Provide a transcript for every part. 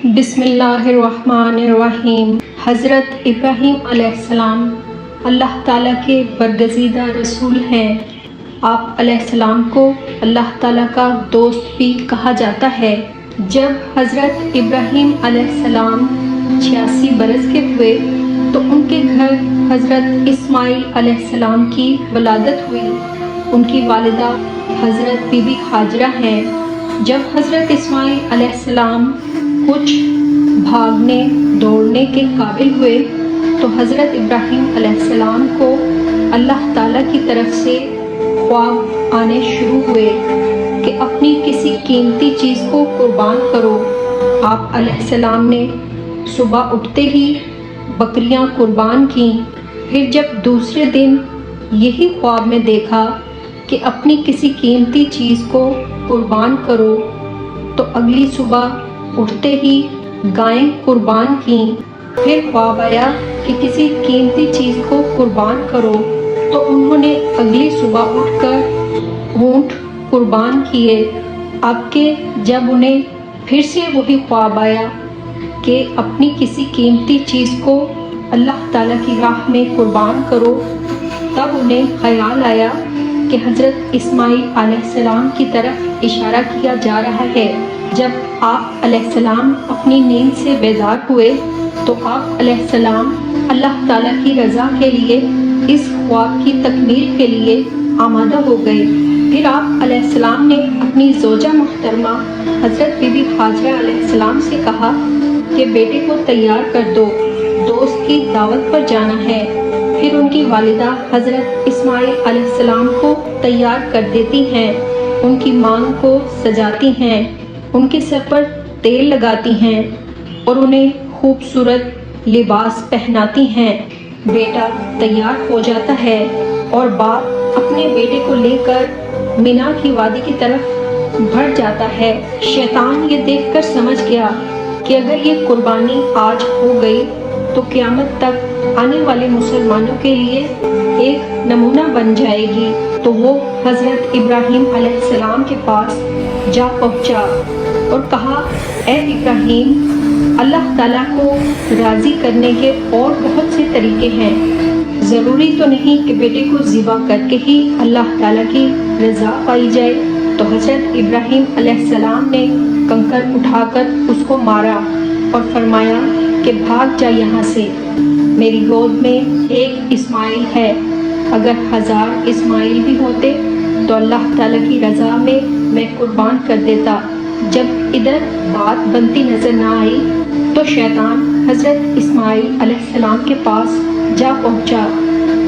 بسم اللہ الرحمن الرحیم۔ حضرت ابراہیم علیہ السلام اللہ تعالیٰ کے برگزیدہ رسول ہیں۔ آپ علیہ السلام کو اللہ تعالیٰ کا دوست بھی کہا جاتا ہے۔ جب حضرت ابراہیم علیہ السلام 86 برس کے ہوئے تو ان کے گھر حضرت اسماعیل علیہ السلام کی ولادت ہوئی۔ ان کی والدہ حضرت بی بی ہاجرہ ہیں۔ جب حضرت اسماعیل علیہ السلام کچھ بھاگنے دوڑنے کے قابل ہوئے تو حضرت ابراہیم علیہ السلام کو اللہ تعالیٰ کی طرف سے خواب آنے شروع ہوئے کہ اپنی کسی قیمتی چیز کو قربان کرو۔ آپ علیہ السلام نے صبح اٹھتے ہی بکریاں قربان کیں۔ پھر جب دوسرے دن یہی خواب میں دیکھا کہ اپنی کسی قیمتی چیز کو قربان کرو تو اگلی صبح اٹھتے ہی گائیں قربان کیں۔ پھر خواب آیا کہ کسی قیمتی چیز کو قربان کرو تو انہوں نے اگلی صبح اٹھ کر اونٹ قربان کیے۔ اب کہ جب انہیں پھر سے وہی خواب آیا کہ اپنی کسی قیمتی چیز کو اللہ تعالیٰ کی راہ میں قربان کرو، تب انہیں خیال آیا کہ حضرت اسماعیل علیہ السلام کی طرف اشارہ کیا جا رہا ہے۔ جب آپ علیہ السلام اپنی نیند سے بیدار ہوئے تو آپ علیہ السلام اللہ تعالیٰ کی رضا کے لیے اس خواب کی تکمیل کے لیے آمادہ ہو گئے۔ پھر آپ علیہ السلام نے اپنی زوجہ محترمہ حضرت بی بی ہاجرہ علیہ السلام سے کہا کہ بیٹے کو تیار کر دو، دوست کی دعوت پر جانا ہے۔ پھر ان کی والدہ حضرت اسماعیل علیہ السلام کو تیار کر دیتی ہیں، ان کی مانگ کو سجاتی ہیں، ان کے سر پر تیل لگاتی ہیں اور انہیں خوبصورت لباس پہناتی ہیں۔ بیٹا تیار ہو جاتا ہے اور باپ اپنے بیٹے کو لے کر مینا کی وادی کی طرف بڑھ جاتا ہے۔ شیطان یہ دیکھ کر سمجھ گیا کہ اگر یہ قربانی آج ہو گئی تو قیامت تک آنے والے مسلمانوں کے لیے ایک نمونہ بن جائے گی، تو وہ حضرت ابراہیم علیہ السلام کے پاس جا پہنچا اور کہا، اے ابراہیم، اللہ تعالیٰ کو راضی کرنے کے اور بہت سے طریقے ہیں، ضروری تو نہیں کہ بیٹے کو ذبح کر کے ہی اللہ تعالیٰ کی رضا پائی جائے۔ تو حضرت ابراہیم علیہ السلام نے کنکر اٹھا کر اس کو مارا اور فرمایا کہ بھاگ جا یہاں سے، میری گود میں ایک اسماعیل ہے، اگر 1000 اسماعیل بھی ہوتے تو اللہ تعالیٰ کی رضا میں قربان کر دیتا۔ جب ادھر بات بنتی نظر نہ آئی تو شیطان حضرت اسماعیل علیہ السلام کے پاس جا پہنچا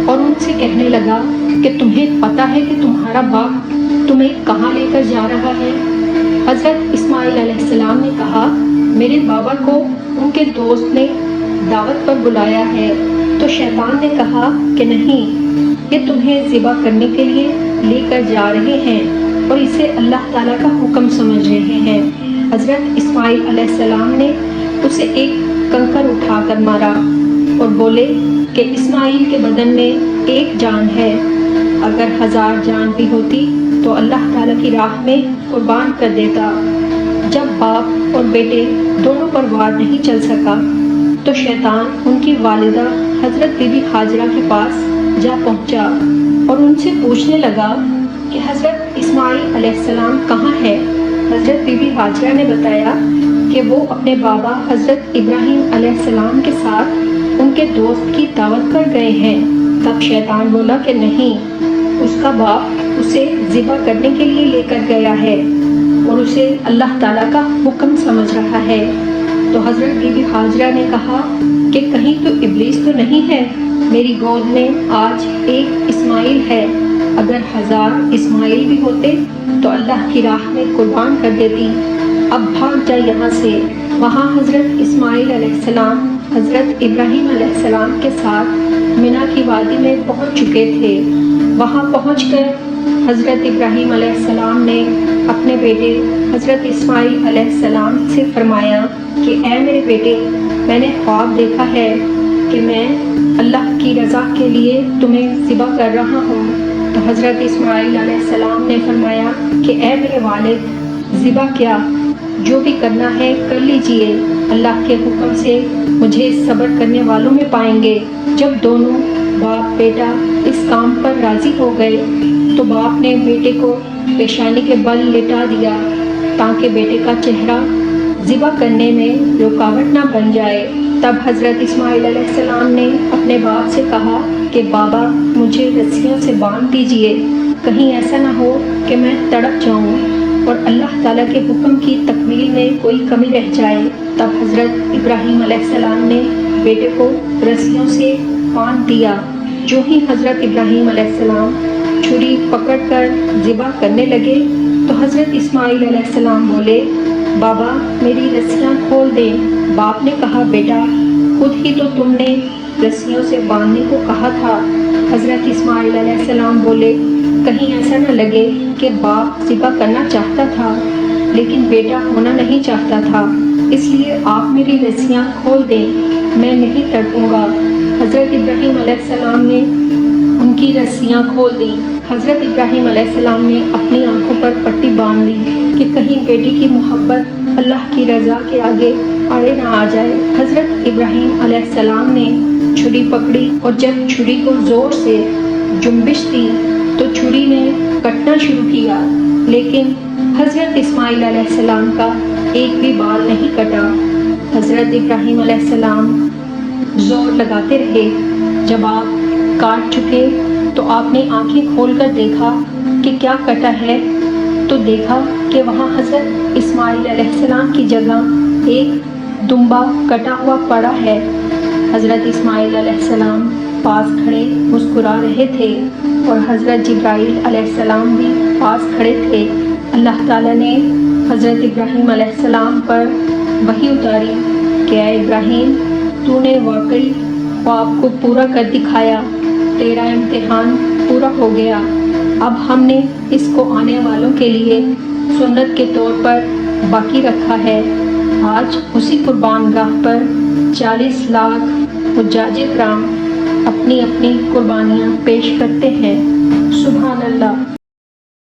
اور ان سے کہنے لگا کہ تمہیں پتہ ہے کہ تمہارا باپ تمہیں کہاں لے کر جا رہا ہے؟ حضرت اسماعیل علیہ السلام نے کہا، میرے بابا کو ان کے دوست نے دعوت پر بلایا ہے۔ تو شیطان نے کہا کہ نہیں، یہ تمہیں ذبح کرنے کے لیے لے کر جا رہے ہیں اور اسے اللہ تعالیٰ کا حکم سمجھ رہے ہیں۔ حضرت اسماعیل علیہ السلام نے اسے ایک کنکر اٹھا کر مارا اور بولے کہ اسماعیل کے بدن میں ایک جان ہے، اگر 1000 جان بھی ہوتی تو اللہ تعالیٰ کی راہ میں قربان کر دیتا۔ جب باپ اور بیٹے دونوں پر وار نہیں چل سکا تو شیطان ان کی والدہ حضرت بی بی ہاجرہ کے پاس جا پہنچا اور ان سے پوچھنے لگا کہ حضرت اسماعیل علیہ السلام کہاں ہے؟ حضرت بی بی ہاجرہ نے بتایا کہ وہ اپنے بابا حضرت ابراہیم علیہ السلام کے ساتھ ان کے دوست کی دعوت پر گئے ہیں۔ تب شیطان بولا کہ نہیں، اس کا باپ اسے ذبح کرنے کے لیے لے کر گیا ہے اور اسے اللہ تعالیٰ کا حکم سمجھ رہا ہے۔ تو حضرت بی بی ہاجرہ نے کہا کہ کہیں تو ابلیس تو نہیں ہے، میری گود میں آج ایک اسماعیل ہے، اگر 1000 اسماعیل بھی ہوتے تو اللہ کی راہ میں قربان کر دیتی، اب بھاگ جا یہاں سے۔ وہاں حضرت اسماعیل علیہ السلام حضرت ابراہیم علیہ السلام کے ساتھ مینا کی وادی میں پہنچ چکے تھے۔ وہاں پہنچ کر حضرت ابراہیم علیہ السلام نے اپنے بیٹے حضرت اسماعیل علیہ السلام سے فرمایا کہ اے میرے بیٹے، میں نے خواب دیکھا ہے کہ میں اللہ کی رضا کے لیے تمہیں ذبح کر رہا ہوں۔ تو حضرت اسماعیل علیہ السلام نے فرمایا کہ اے میرے والد، ذبح کیا؟ جو بھی کرنا ہے کر لیجئے، اللہ کے حکم سے مجھے صبر کرنے والوں میں پائیں گے۔ جب دونوں باپ بیٹا اس کام پر راضی ہو گئے تو باپ نے بیٹے کو پیشانی کے بل لٹا دیا تاکہ بیٹے کا چہرہ ذبح کرنے میں رکاوٹ نہ بن جائے۔ تب حضرت اسماعیل علیہ السلام نے اپنے باپ سے کہا کہ بابا مجھے رسیوں سے باندھ دیجئے، کہیں ایسا نہ ہو کہ میں تڑپ جاؤں اور اللہ تعالیٰ کے حکم کی تکمیل میں کوئی کمی رہ جائے۔ تب حضرت ابراہیم علیہ السلام نے بیٹے کو رسیوں سے باندھ دیا۔ جو ہی حضرت ابراہیم علیہ السلام چھری پکڑ کر ذبح کرنے لگے تو حضرت اسماعیل علیہ السلام بولے بابا میری رسیاں کھول دیں۔ باپ نے کہا بیٹا خود ہی تو تم نے رسیوں سے باندھنے کو کہا تھا۔ حضرت اسماعیل علیہ السلام بولے کہیں ایسا نہ لگے کہ باپ ذبح کرنا چاہتا تھا لیکن بیٹا ہونا نہیں چاہتا تھا، اس لیے آپ میری رسیاں کھول دیں، میں نہیں تڑپوں گا۔ حضرت ابراہیم علیہ السلام نے ان کی رسیاں کھول دیں۔ حضرت ابراہیم علیہ السلام نے اپنی آنکھوں پر پٹی باندھ لی کہ کہیں بیٹی کی محبت اللہ کی رضا کے آگے آڑے نہ آ جائے۔ حضرت ابراہیم علیہ السلام نے چھری پکڑی اور جب چھری کو زور سے جنبش دی تو چھری نے کٹنا شروع کیا، لیکن حضرت اسماعیل علیہ السلام کا ایک بھی بال نہیں کٹا۔ حضرت ابراہیم علیہ السلام زور لگاتے رہے۔ جب آپ کاٹ چکے تو آپ نے آنکھیں کھول کر دیکھا کہ کیا کٹا ہے، تو دیکھا کہ وہاں حضرت اسماعیل علیہ السلام کی جگہ ایک دمبا کٹا ہوا پڑا ہے۔ حضرت اسماعیل علیہ السلام پاس کھڑے مسکرا رہے تھے اور حضرت جبرائیل علیہ السلام بھی پاس کھڑے تھے۔ اللہ تعالیٰ نے حضرت ابراہیم علیہ السلام پر وحی اتاری کہ اے ابراہیم تو نے واقعی خواب کو پورا کر دکھایا، تیرا امتحان پورا ہو گیا، اب ہم نے اس کو آنے والوں کے لیے سنت کے طور پر باقی رکھا ہے۔ آج اسی قربان گاہ پر 40 لاکھ حجاج کرام اپنی اپنی قربانیاں پیش کرتے ہیں۔ سبحان اللہ۔